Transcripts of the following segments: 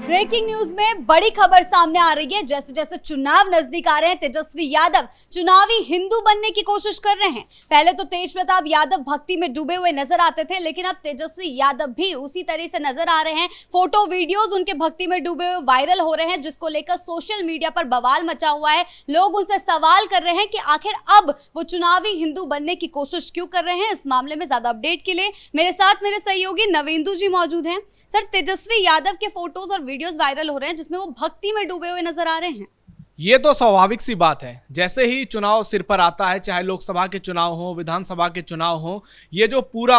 Breaking news में बड़ी खबर सामने आ रही है। जैसे जैसे चुनाव नजदीक आ रहे हैं, तेजस्वी यादव चुनावी हिंदू बनने की कोशिश कर रहे हैं। पहले तो तेज प्रताप यादव भक्ति में डूबे हुए नजर आते थे, लेकिन अब तेजस्वी यादव भी उसी तरह से नजर आ रहे हैं। फोटो वीडियोस उनके भक्ति में डूबे हुए वायरल हो रहे हैं, जिसको लेकर सोशल मीडिया पर बवाल मचा हुआ है। लोग उनसे सवाल कर रहे हैं कि आखिर अब वो चुनावी हिंदू बनने की कोशिश क्यों कर रहे हैं। इस मामले में ज्यादा अपडेट के लिए मेरे साथ मेरे सहयोगी नवेंदु जी मौजूद हैं। सर, तेजस्वी यादव के फोटोज और वीडियोस वायरल हो रहे हैं जिसमें वो भक्ति में डूबे हुए नजर आ रहे हैं। ये तो स्वाभाविक सी बात है। जैसे ही चुनाव सिर पर आता है, चाहे लोकसभा के चुनाव हो, विधानसभा के चुनाव हो, ये जो पूरा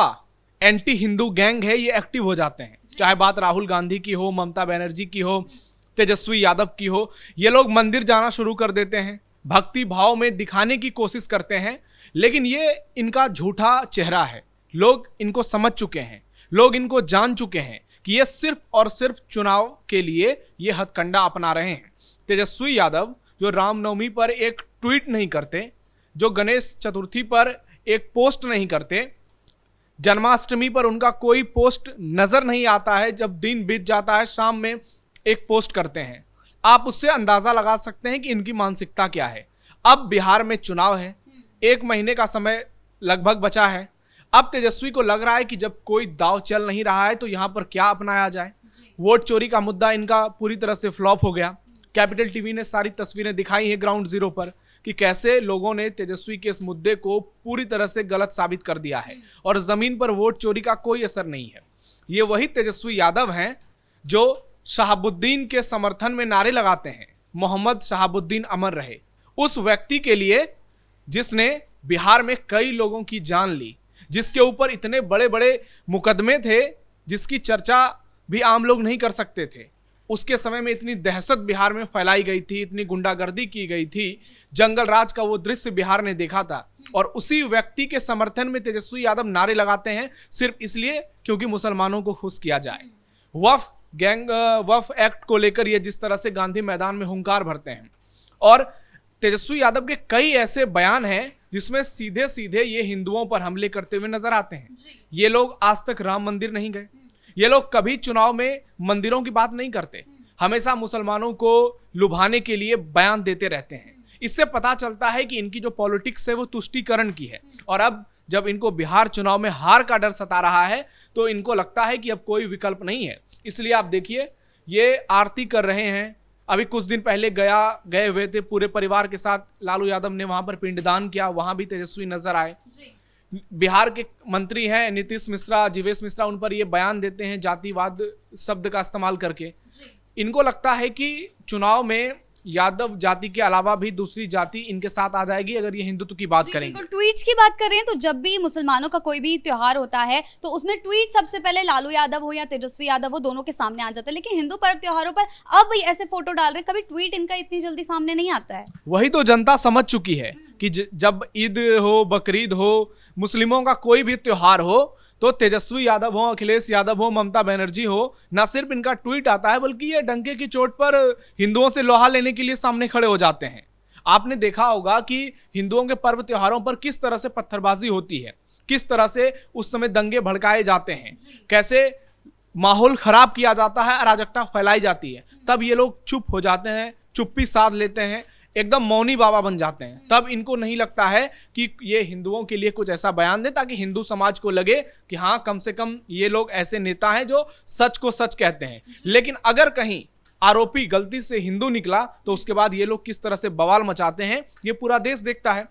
एंटी हिंदू गैंग है ये एक्टिव हो जाते हैं। चाहे बात राहुल गांधी की हो, ममता बनर्जी की हो, तेजस्वी यादव की हो, ये लोग मंदिर जाना शुरू कर देते हैं, भक्ति भाव में दिखाने की कोशिश करते हैं। लेकिन ये इनका झूठा चेहरा है। लोग इनको समझ चुके हैं, लोग इनको जान चुके हैं कि ये सिर्फ और सिर्फ चुनाव के लिए ये हथकंडा अपना रहे हैं। तेजस्वी यादव जो रामनवमी पर एक ट्वीट नहीं करते, जो गणेश चतुर्थी पर एक पोस्ट नहीं करते, जन्माष्टमी पर उनका कोई पोस्ट नजर नहीं आता है, जब दिन बीत जाता है शाम में एक पोस्ट करते हैं। आप उससे अंदाजा लगा सकते हैं कि इनकी मानसिकता क्या है। अब बिहार में चुनाव है, 1 महीने का समय लगभग बचा है। अब तेजस्वी को लग रहा है कि जब कोई दांव चल नहीं रहा है तो यहाँ पर क्या अपनाया जाए। वोट चोरी का मुद्दा इनका पूरी तरह से फ्लॉप हो गया। कैपिटल टीवी ने सारी तस्वीरें दिखाई हैं ग्राउंड जीरो पर कि कैसे लोगों ने तेजस्वी के इस मुद्दे को पूरी तरह से गलत साबित कर दिया है और जमीन पर वोट चोरी का कोई असर नहीं है। ये वही तेजस्वी यादव हैं जो शहाबुद्दीन के समर्थन में नारे लगाते हैं, मोहम्मद शहाबुद्दीन अमर रहे। उस व्यक्ति के लिए जिसने बिहार में कई लोगों की जान ली, जिसके ऊपर इतने बड़े बड़े मुकदमे थे, जिसकी चर्चा भी आम लोग नहीं कर सकते थे। उसके समय में इतनी दहशत बिहार में फैलाई गई थी, इतनी गुंडागर्दी की गई थी, जंगल राज का वो दृश्य बिहार ने देखा था। और उसी व्यक्ति के समर्थन में तेजस्वी यादव नारे लगाते हैं सिर्फ इसलिए क्योंकि मुसलमानों को खुश किया जाए। वक्फ एक्ट को लेकर ये जिस तरह से गांधी मैदान में हुंकार भरते हैं, और तेजस्वी यादव के कई ऐसे बयान हैं जिसमें सीधे सीधे ये हिंदुओं पर हमले करते हुए नजर आते हैं। ये लोग आज तक राम मंदिर नहीं गए, ये लोग कभी चुनाव में मंदिरों की बात नहीं करते, हमेशा मुसलमानों को लुभाने के लिए बयान देते रहते हैं। इससे पता चलता है कि इनकी जो पॉलिटिक्स है वो तुष्टीकरण की है। और अब जब इनको बिहार चुनाव में हार का डर सता रहा है तो इनको लगता है कि अब कोई विकल्प नहीं है। इसलिए आप देखिए, ये आरती कर रहे हैं। अभी कुछ दिन पहले गए हुए थे पूरे परिवार के साथ, लालू यादव ने वहां पर पिंडदान किया, वहां भी तेजस्वी नजर आए। बिहार के मंत्री हैं नीतीश मिश्रा, जीवेश मिश्रा, उन पर ये बयान देते हैं जातिवाद शब्द का इस्तेमाल करके। इनको लगता है कि चुनाव में यादव जाति के अलावा भी दूसरी जाति इनके साथ आ जाएगी अगर ये हिंदुत्व की बात करेंगे। ट्वीट्स की बात करें तो जब भी मुसलमानों का कोई भी त्योहार होता है तो उसमें ट्वीट सबसे पहले लालू यादव हो या तेजस्वी यादव हो, दोनों के सामने आ जाता है। लेकिन हिंदू पर्व त्योहारों पर अब ऐसे फोटो डाल रहे हैं, कभी ट्वीट इनका इतनी जल्दी सामने नहीं आता है। वही तो जनता समझ चुकी है कि जब ईद हो, बकरीद हो, मुस्लिमों का कोई भी त्योहार हो तो तेजस्वी यादव हो, अखिलेश यादव हो, ममता बनर्जी हो, ना सिर्फ इनका ट्वीट आता है बल्कि ये डंके की चोट पर हिंदुओं से लोहा लेने के लिए सामने खड़े हो जाते हैं। आपने देखा होगा कि हिंदुओं के पर्व त्योहारों पर किस तरह से पत्थरबाजी होती है, किस तरह से उस समय दंगे भड़काए जाते हैं, कैसे माहौल खराब किया जाता है, अराजकता फैलाई जाती है। तब ये लोग चुप हो जाते हैं, चुप्पी साध लेते हैं, एकदम मौनी बाबा बन जाते हैं। तब इनको नहीं लगता है कि ये हिंदुओं के लिए कुछ ऐसा बयान दे ताकि हिंदू समाज को लगे कि हाँ, कम से कम ये लोग ऐसे नेता हैं जो सच को सच कहते हैं। लेकिन अगर कहीं आरोपी गलती से हिंदू निकला तो उसके बाद ये लोग किस तरह से बवाल मचाते हैं ये पूरा देश देखता है।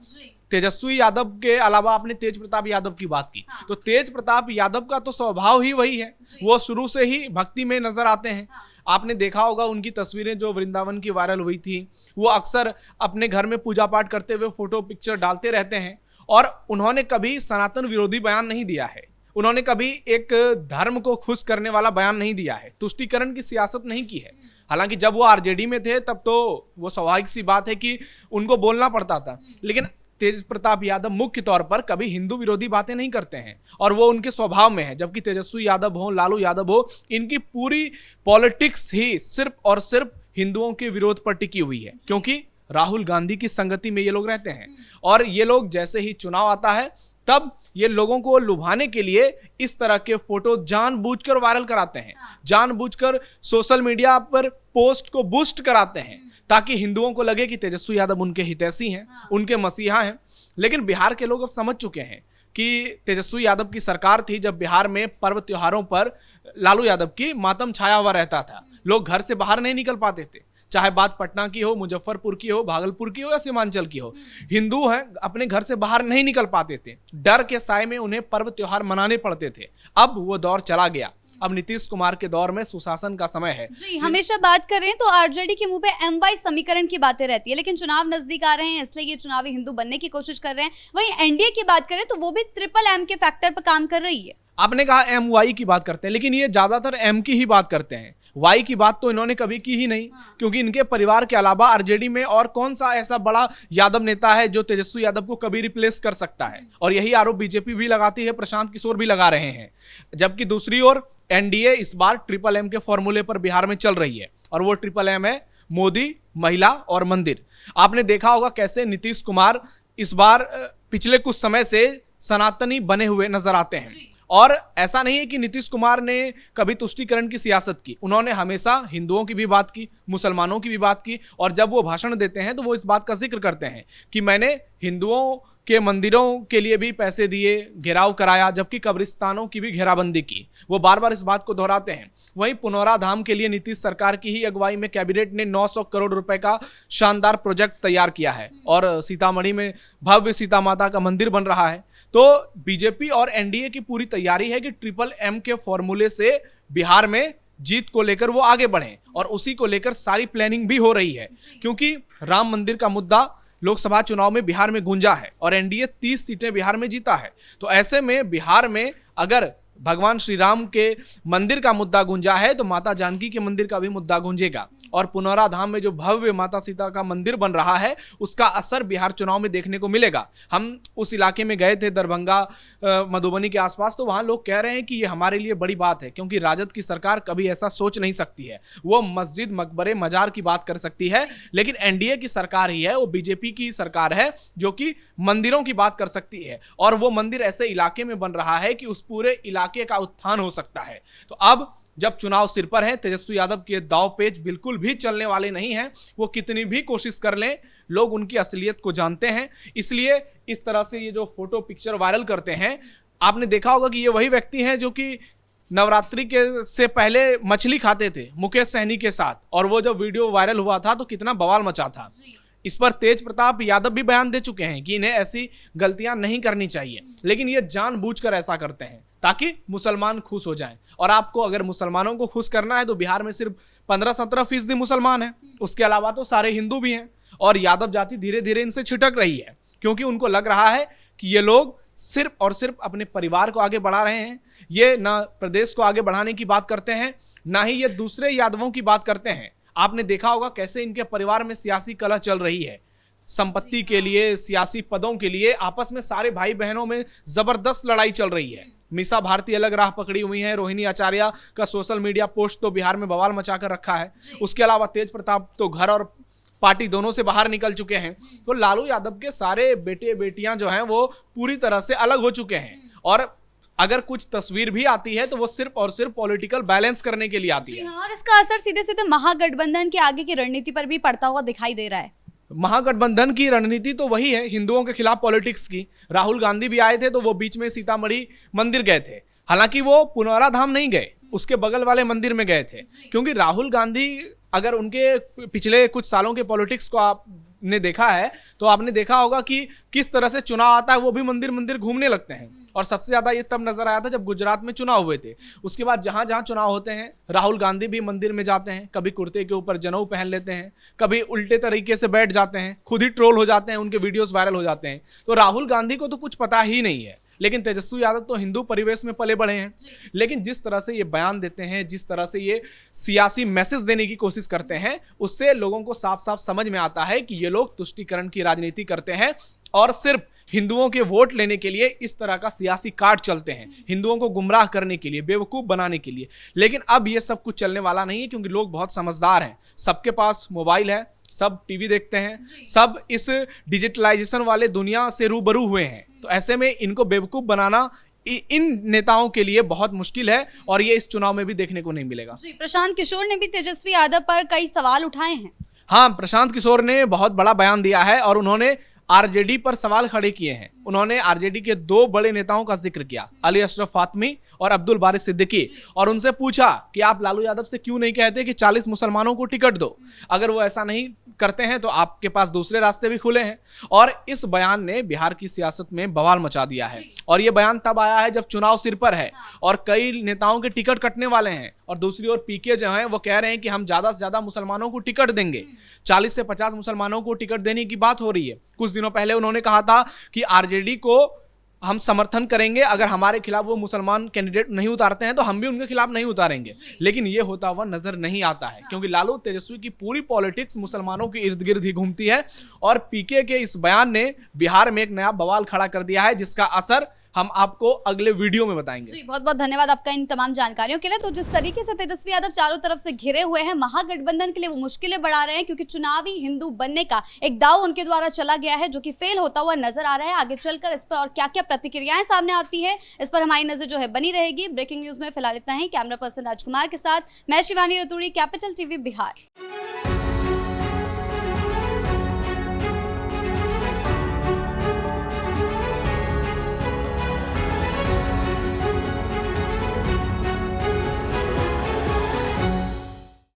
तेजस्वी यादव के अलावा आपने तेज प्रताप यादव की बात की, तो तेज प्रताप यादव का तो स्वभाव ही वही है, वो शुरू से ही भक्ति में नजर आते हैं। आपने देखा होगा उनकी तस्वीरें जो वृंदावन की वायरल हुई थी, वो अक्सर अपने घर में पूजा पाठ करते हुए फोटो पिक्चर डालते रहते हैं। और उन्होंने कभी सनातन विरोधी बयान नहीं दिया है, उन्होंने कभी एक धर्म को खुश करने वाला बयान नहीं दिया है, तुष्टीकरण की सियासत नहीं की है। हालांकि जब वो आरजेडी में थे तब तो वो स्वाभाविक सी बात है कि उनको बोलना पड़ता था, लेकिन तेज प्रताप यादव मुख्य तौर पर कभी हिंदू विरोधी बातें नहीं करते हैं और वो उनके स्वभाव में है। जबकि तेजस्वी यादव हो, लालू यादव हो, इनकी पूरी पॉलिटिक्स ही सिर्फ और सिर्फ हिंदुओं के विरोध पर टिकी हुई है, क्योंकि राहुल गांधी की संगति में ये लोग रहते हैं। और ये लोग जैसे ही चुनाव आता है तब ये लोगों को लुभाने के लिए इस तरह के फोटो जानबूझकर वायरल कराते हैं, जानबूझकर सोशल मीडिया पर पोस्ट को बूस्ट कराते हैं ताकि हिंदुओं को लगे कि तेजस्वी यादव उनके हितैषी हैं, उनके मसीहा हैं। लेकिन बिहार के लोग अब समझ चुके हैं कि तेजस्वी यादव की सरकार थी जब बिहार में पर्व त्योहारों पर लालू यादव की मातम छाया हुआ रहता था। लोग घर से बाहर नहीं निकल पाते थे, चाहे बात पटना की हो, मुजफ्फरपुर की हो, भागलपुर की हो या सीमांचल की हो। हिंदू हैं, अपने घर से बाहर नहीं निकल पाते थे, डर के साए में उन्हें पर्व त्योहार मनाने पड़ते थे। अब वो दौर चला गया, अब नीतीश कुमार के दौर में सुशासन का समय है। जी, हमेशा बात करें तो आरजेडी के मुंह पे MY समीकरण की बातें रहती है, लेकिन चुनाव नजदीक आ रहे हैं इसलिए ये चुनावी हिंदू बनने की कोशिश कर रहे हैं। वहीं एनडीए की बात करें तो वो भी MMM के फैक्टर पर काम कर रही है। आपने कहा MY की बात करते हैं, लेकिन ये ज्यादातर M की ही बात करते हैं। Y की बात तो इन्होंने कभी की ही नहीं, क्योंकि इनके परिवार के अलावा आरजेडी में और कौन सा ऐसा बड़ा यादव नेता है जो तेजस्वी यादव को कभी रिप्लेस कर सकता है। और यही आरोप बीजेपी भी लगाती है, प्रशांत किशोर भी लगा रहे हैं। जबकि दूसरी ओर एनडीए इस बार MMM के फॉर्मूले पर बिहार में चल रही है, और वो MMM है मोदी, महिला और मंदिर। आपने देखा होगा कैसे नीतीश कुमार इस बार पिछले कुछ समय से सनातनी बने हुए नजर आते हैं। और ऐसा नहीं है कि नीतीश कुमार ने कभी तुष्टीकरण की सियासत की, उन्होंने हमेशा हिंदुओं की भी बात की, मुसलमानों की भी बात की। और जब वो भाषण देते हैं तो वो इस बात का जिक्र करते हैं कि मैंने हिंदुओं के मंदिरों के लिए भी पैसे दिए, घेराव कराया, जबकि कब्रिस्तानों की भी घेराबंदी की। वो बार बार इस बात को दोहराते हैं। वहीं पुनौरा धाम के लिए नीतीश सरकार की ही अगुवाई में कैबिनेट ने 900 करोड़ रुपए का शानदार प्रोजेक्ट तैयार किया है, और सीतामढ़ी में भव्य सीता माता का मंदिर बन रहा है। तो बीजेपी और एनडीए की पूरी तैयारी है कि MMM के फॉर्मूले से बिहार में जीत को लेकर वो आगे बढ़े, और उसी को लेकर सारी प्लानिंग भी हो रही है। क्योंकि राम मंदिर का मुद्दा लोकसभा चुनाव में बिहार में गूंजा है और एनडीए 30 सीटें बिहार में जीता है। तो ऐसे में बिहार में अगर भगवान श्री राम के मंदिर का मुद्दा गूंजा है तो माता जानकी के मंदिर का भी मुद्दा गूंजेगा। और पुनौरा धाम में जो भव्य माता सीता का मंदिर बन रहा है उसका असर बिहार चुनाव में देखने को मिलेगा। हम उस इलाके में गए थे, दरभंगा मधुबनी के आसपास, तो वहाँ लोग कह रहे हैं कि ये हमारे लिए बड़ी बात है, क्योंकि राजद की सरकार कभी ऐसा सोच नहीं सकती है। वो मस्जिद, मकबरे, मजार की बात कर सकती है, लेकिन एनडीए की सरकार ही है, वो बीजेपी की सरकार है जो कि मंदिरों की बात कर सकती है। और वो मंदिर ऐसे इलाके में बन रहा है कि उस पूरे इलाके का उत्थान हो सकता है। तो अब जब चुनाव सिर पर है, तेजस्वी यादव के दाव पेच बिल्कुल भी चलने वाले नहीं हैं। वो कितनी भी कोशिश कर लें, लोग उनकी असलियत को जानते हैं। इसलिए इस तरह से ये जो फोटो पिक्चर वायरल करते हैं, आपने देखा होगा कि ये वही व्यक्ति हैं जो कि नवरात्रि के से पहले मछली खाते थे मुकेश सहनी के साथ, और वो जब वीडियो वायरल हुआ था तो कितना बवाल मचा था। इस पर तेज प्रताप यादव भी बयान दे चुके हैं कि इन्हें ऐसी गलतियां नहीं करनी चाहिए, लेकिन ये जानबूझकर ऐसा करते हैं ताकि मुसलमान खुश हो जाएं। और आपको अगर मुसलमानों को खुश करना है तो बिहार में सिर्फ 15-17% मुसलमान हैं, उसके अलावा तो सारे हिंदू भी हैं। और यादव जाति धीरे धीरे इनसे छिटक रही है, क्योंकि उनको लग रहा है कि ये लोग सिर्फ और सिर्फ अपने परिवार को आगे बढ़ा रहे हैं। ये ना प्रदेश को आगे बढ़ाने की बात करते हैं, ना ही ये दूसरे यादवों की बात करते हैं। आपने देखा होगा कैसे इनके परिवार में सियासी कलह चल रही है, संपत्ति के लिए, सियासी पदों के लिए आपस में सारे भाई बहनों में जबरदस्त लड़ाई चल रही है। मीसा भारती अलग राह पकड़ी हुई है, रोहिणी आचार्य का सोशल मीडिया पोस्ट तो बिहार में बवाल मचा कर रखा है। उसके अलावा तेज प्रताप तो घर और पार्टी दोनों से बाहर निकल चुके हैं। तो लालू यादव के सारे बेटे बेटियां जो हैं वो पूरी तरह से अलग हो चुके हैं। और अगर कुछ तस्वीर भी आती है तो वो सिर्फ और सिर्फ पॉलिटिकल बैलेंस करने के लिए आती है। और इसका असर सीधे सीधे महागठबंधन के आगे की रणनीति पर भी पड़ता हुआ दिखाई दे रहा है। महागठबंधन की रणनीति तो वही है, हिंदुओं के खिलाफ पॉलिटिक्स की। राहुल गांधी भी आए थे तो वो बीच में सीतामढ़ी मंदिर गए थे, हालांकि वो पुनौरा धाम नहीं गए, उसके बगल वाले मंदिर में गए थे। क्योंकि राहुल गांधी, अगर उनके पिछले कुछ सालों के पॉलिटिक्स को आपने देखा है तो आपने देखा होगा कि किस तरह से चुनाव आता है वो भी मंदिर मंदिर घूमने लगते हैं। और सबसे ज्यादा ये तब नजर आया था जब गुजरात में चुनाव हुए थे। उसके बाद जहां जहां चुनाव होते हैं राहुल गांधी भी मंदिर में जाते हैं, कभी कुर्ते के ऊपर जनेऊ पहन लेते हैं, कभी उल्टे तरीके से बैठ जाते हैं, खुद ही ट्रोल हो जाते हैं, उनके वीडियोस वायरल हो जाते हैं। तो राहुल गांधी को तो कुछ पता ही नहीं है, लेकिन तेजस्वी यादव तो हिंदू परिवेश में पले बड़े हैं। लेकिन जिस तरह से ये बयान देते हैं, जिस तरह से ये सियासी मैसेज देने की कोशिश करते हैं, उससे लोगों को साफ साफ समझ में आता है कि ये लोग तुष्टीकरण की राजनीति करते हैं और सिर्फ हिंदुओं के वोट लेने के लिए इस तरह का सियासी कार्ड चलते हैं, हिंदुओं को गुमराह करने के लिए, बेवकूफ बनाने के लिए। लेकिन अब ये सब कुछ चलने वाला नहीं है, क्योंकि लोग बहुत समझदार हैं, सबके पास मोबाइल है, सब टीवी देखते हैं, सब इस डिजिटलाइजेशन वाले दुनिया से रूबरू हुए हैं। तो ऐसे में इनको बेवकूफ बनाना इन नेताओं के लिए बहुत मुश्किल है और ये इस चुनाव में भी देखने को नहीं मिलेगा। जी, प्रशांत किशोर ने भी तेजस्वी यादव पर कई सवाल उठाए हैं। हाँ, प्रशांत किशोर ने बहुत बड़ा बयान दिया है और उन्होंने आरजेडी पर सवाल खड़े किए हैं। उन्होंने आरजेडी के 2 बड़े नेताओं का जिक्र किया, अली अशरफ फातमी और अब्दुल बारिश सिद्दीकी, और उनसे पूछा कि आप लालू यादव से क्यों नहीं कहते कि 40 मुसलमानों को टिकट दो। अगर वो ऐसा नहीं करते हैं तो आपके पास दूसरे रास्ते भी खुले हैं। और इस बयान ने बिहार की सियासत में बवाल मचा दिया है। और ये बयान तब आया है जब चुनाव सिर पर है और कई नेताओं के टिकट कटने वाले हैं, और दूसरी ओर पीके जो हैं वो कह रहे हैं कि हम ज्यादा से ज्यादा मुसलमानों को टिकट देंगे। 40 से 50 मुसलमानों को टिकट देने की बात हो रही है। कुछ दिनों पहले उन्होंने कहा था कि आरजेडी को हम समर्थन करेंगे, अगर हमारे खिलाफ वो मुसलमान कैंडिडेट नहीं उतारते हैं तो हम भी उनके खिलाफ नहीं उतारेंगे। लेकिन ये होता हुआ नजर नहीं आता है, क्योंकि लालू तेजस्वी की पूरी पॉलिटिक्स मुसलमानों के इर्द गिर्द ही घूमती है। और पीके के इस बयान ने बिहार में एक नया बवाल खड़ा कर दिया है, जिसका असर हम आपको अगले वीडियो में बताएंगे। जी, बहुत बहुत धन्यवाद आपका इन तमाम जानकारियों के लिए। तो जिस तरीके से तेजस्वी यादव चारों तरफ से घिरे हुए हैं, महागठबंधन के लिए वो मुश्किलें बढ़ा रहे हैं, क्योंकि चुनावी हिंदू बनने का एक दाव उनके द्वारा चला गया है, जो कि फेल होता हुआ नजर आ रहा है। आगे चलकर इस पर और क्या क्या प्रतिक्रियाएं सामने आती है, इस पर हमारी नजर जो है बनी रहेगी। ब्रेकिंग न्यूज में फिलहाल इतना ही। कैमरा पर्सन राजकुमार के साथ मैं शिवानी रतूड़ी, कैपिटल टीवी बिहार।